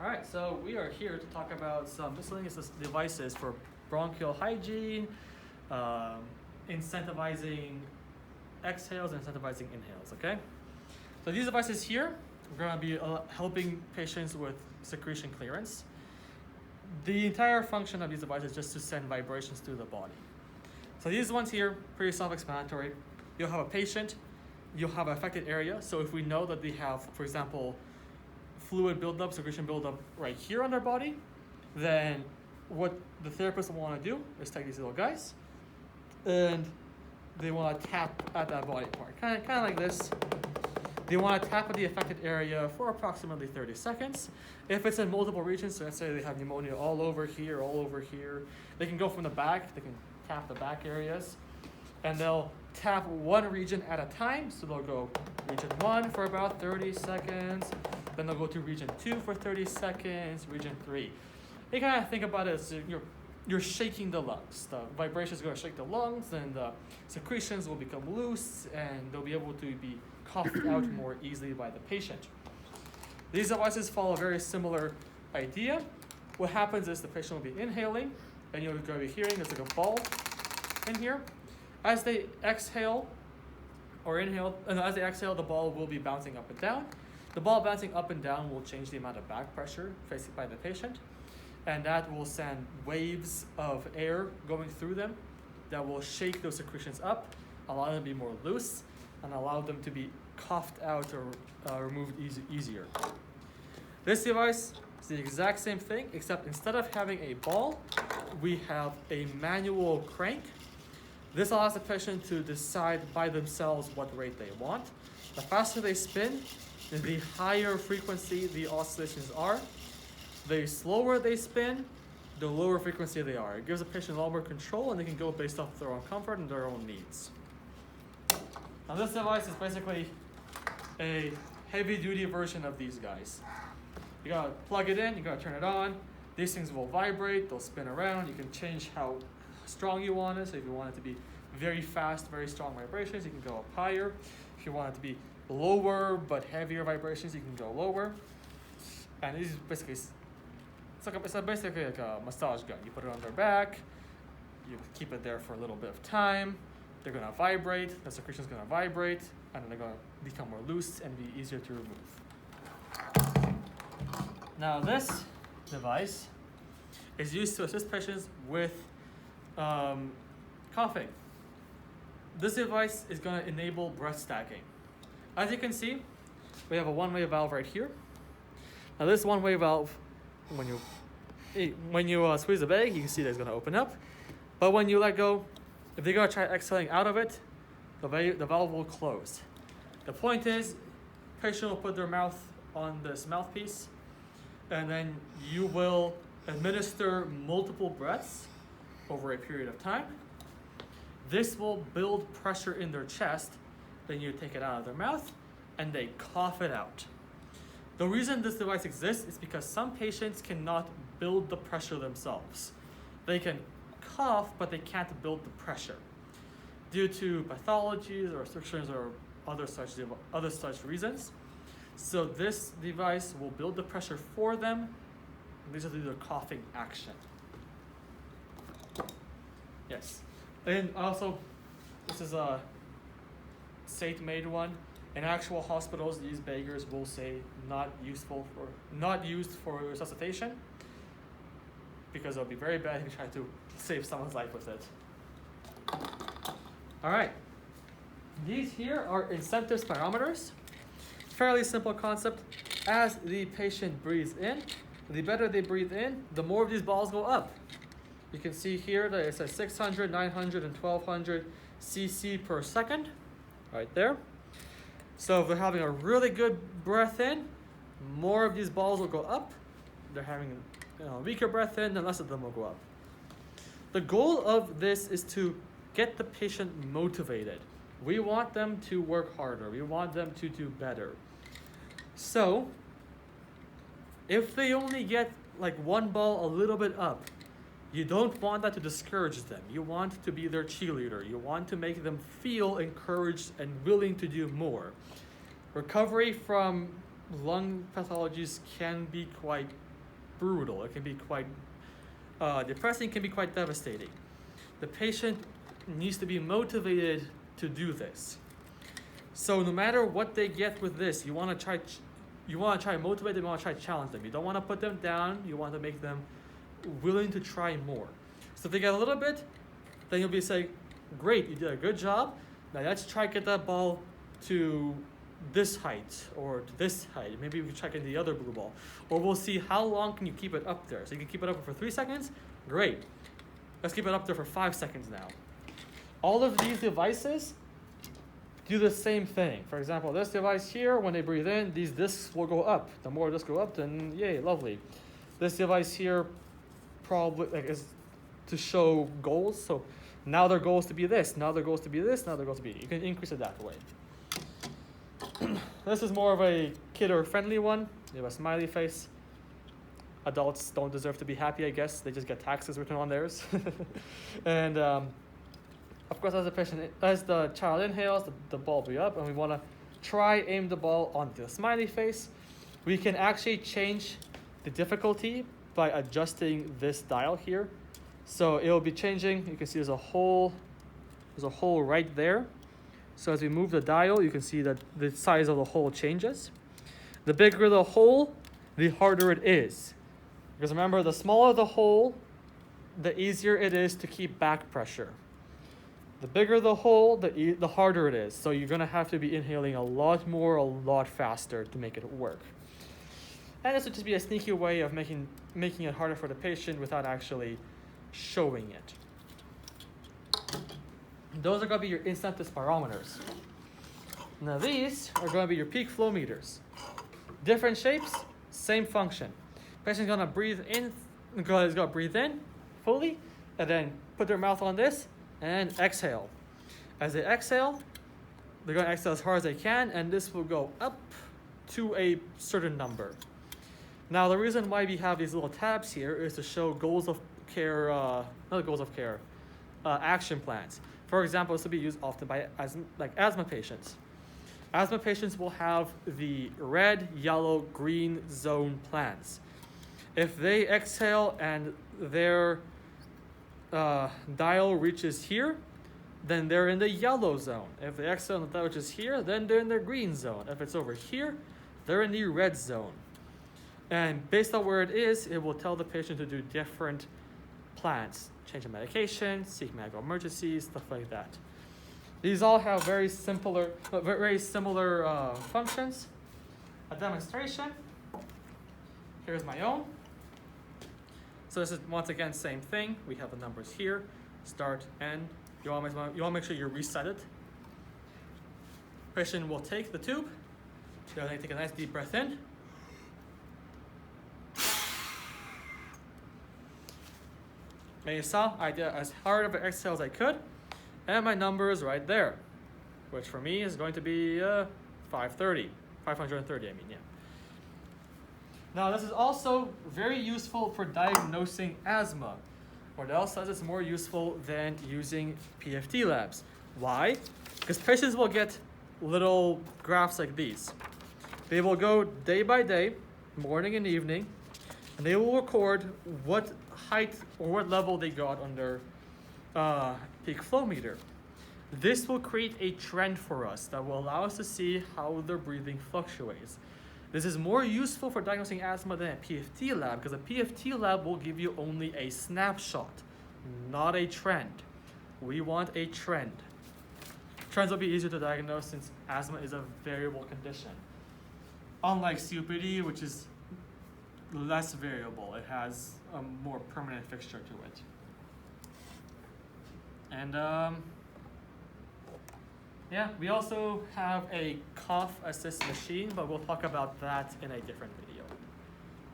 All right, so we are here to talk about some miscellaneous devices for bronchial hygiene, incentivizing exhales and incentivizing inhales, okay? So these devices here, we're gonna be helping patients with secretion clearance. The entire function of these devices is just to send vibrations through the body. So these ones here, pretty self-explanatory. You'll have a patient, you'll have an affected area. So if we know that they have, for example, fluid buildup, secretion buildup right here on their body, then what the therapist will want to do is take these little guys and they want to tap at that body part, kind of like this. They want to tap at the affected area for approximately 30 seconds. If it's in multiple regions, so let's say they have pneumonia all over here, they can go from the back, they can tap the back areas, and they'll tap one region at a time. So they'll go region 1 for about 30 seconds, then they'll go to region 2 for 30 seconds, region 3. You kind of think about it as you're shaking the lungs. The vibrations are going to shake the lungs, and the secretions will become loose, and they'll be able to be coughed out more easily by the patient. These devices follow a very similar idea. What happens is the patient will be inhaling, and you're going to be hearing there's like a ball in here. As they exhale or inhale, as they exhale, the ball will be bouncing up and down. The ball bouncing up and down will change the amount of back pressure faced by the patient, and that will send waves of air going through them that will shake those secretions up, allow them to be more loose, and allow them to be coughed out or removed easier. This device is the exact same thing, except instead of having a ball, we have a manual crank. This allows the patient to decide by themselves what rate they want. The faster they spin, the higher frequency the oscillations are. The slower they spin, the lower frequency they are. It gives the patient a lot more control, and they can go based off their own comfort and their own needs. Now this device is basically a heavy-duty version of these guys. You gotta plug it in, you gotta turn it on. These things will vibrate, they'll spin around. You can change how strong you want it. So if you want it to be very fast, very strong vibrations, you can go up higher. If you want it to be lower but heavier vibrations, you can go lower. And this is basically, basically like a massage gun. You put it on their back, you keep it there for a little bit of time. They're gonna vibrate, the secretion's gonna vibrate, and then they're gonna become more loose and be easier to remove. Now this device is used to assist patients with coughing. This device is going to enable breath stacking. As you can see, we have a one-way valve right here. Now this one-way valve, when you squeeze the bag, you can see that it's going to open up. But when you let go, if they're going to try exhaling out of it, the valve will close. The point is, the patient will put their mouth on this mouthpiece, and then you will administer multiple breaths over a period of time. This will build pressure in their chest. Then you take it out of their mouth and they cough it out. The reason this device exists is because some patients cannot build the pressure themselves. They can cough, but they can't build the pressure due to pathologies or restrictions or other such reasons. So this device will build the pressure for them. These are the coughing action. Yes. And also, this is a state-made one. In actual hospitals, these bagers will say not used for resuscitation, because it'll be very bad if you try to save someone's life with it. All right. These here are incentive spirometers. Fairly simple concept. As the patient breathes in, the better they breathe in, the more of these balls go up. You can see here that it says 600, 900, and 1200 cc per second, right there. So if they're having a really good breath in, more of these balls will go up. If they're having a weaker breath in, then less of them will go up. The goal of this is to get the patient motivated. We want them to work harder. We want them to do better. So if they only get like one ball a little bit up, you don't want that to discourage them. You want to be their cheerleader. You want to make them feel encouraged and willing to do more. Recovery from lung pathologies can be quite brutal. It can be quite depressing, can be quite devastating. The patient needs to be motivated to do this. So no matter what they get with this, you want to try to motivate them, you want to try to challenge them. You don't want to put them down, you want to make them willing to try more. So if they get a little bit, then you'll be saying, great, you did a good job. Now let's try to get that ball to this height or to this height. Maybe we can check in the other blue ball. Or we'll see how long can you keep it up there. So you can keep it up for 3 seconds, great. Let's keep it up there for 5 seconds now. All of these devices do the same thing. For example, this device here, when they breathe in, these discs will go up. The more discs go up, then yay, lovely. This device here probably is to show goals. So now their goal is to be this, now their goal is to be this, now their goal is to be. You can increase it that way. This is more of a kiddo-friendly one. You have a smiley face. Adults don't deserve to be happy, I guess. They just get taxes written on theirs. And of course, as the child inhales, the ball will be up, and we want to try aim the ball onto the smiley face. We can actually change the difficulty by adjusting this dial here. So it will be changing. You can see there's a hole right there. So as we move the dial, you can see that the size of the hole changes. The bigger the hole, the harder it is. Because remember, the smaller the hole, the easier it is to keep back pressure. The bigger the hole, the harder it is. So you're going to have to be inhaling a lot more, a lot faster to make it work. And this would just be a sneaky way of making it harder for the patient without actually showing it. Those are going to be your instant spirometers. Now these are going to be your peak flow meters. Different shapes, same function. Patient's going to breathe in, going to breathe in fully, and then put their mouth on this and exhale. As they exhale, they're going to exhale as hard as they can, and this will go up to a certain number. Now the reason why we have these little tabs here is to show goals of care, not goals of care, action plans. For example, this will be used often by asthma patients. Asthma patients will have the red, yellow, green zone plans. If they exhale and their dial reaches here, then they're in the yellow zone. If they exhale and the dial reaches here, then they're in the green zone. If it's over here, they're in the red zone. And based on where it is, it will tell the patient to do different plans. Change the medication, seek medical emergencies, stuff like that. These all have very similar functions. A demonstration. Here's my own. So this is once again same thing. We have the numbers here, start, end. You want to make sure you reset it. Patient will take the tube. They'll take a nice deep breath in. And you saw I did as hard of an exhale as I could, and my number is right there, which for me is going to be 530, I mean, yeah. Now this is also very useful for diagnosing asthma. Wardell says it's more useful than using PFT labs. Why? Because patients will get little graphs like these. They will go day by day, morning and evening, and they will record what height or what level they got on their peak flow meter. This will create a trend for us that will allow us to see how their breathing fluctuates. This is more useful for diagnosing asthma than a PFT lab, because a PFT lab will give you only a snapshot, not a trend. We want a trend. Trends will be easier to diagnose since asthma is a variable condition. Unlike COPD, which is less variable, it has a more permanent fixture to it. And yeah, we also have a cough assist machine, but we'll talk about that in a different video.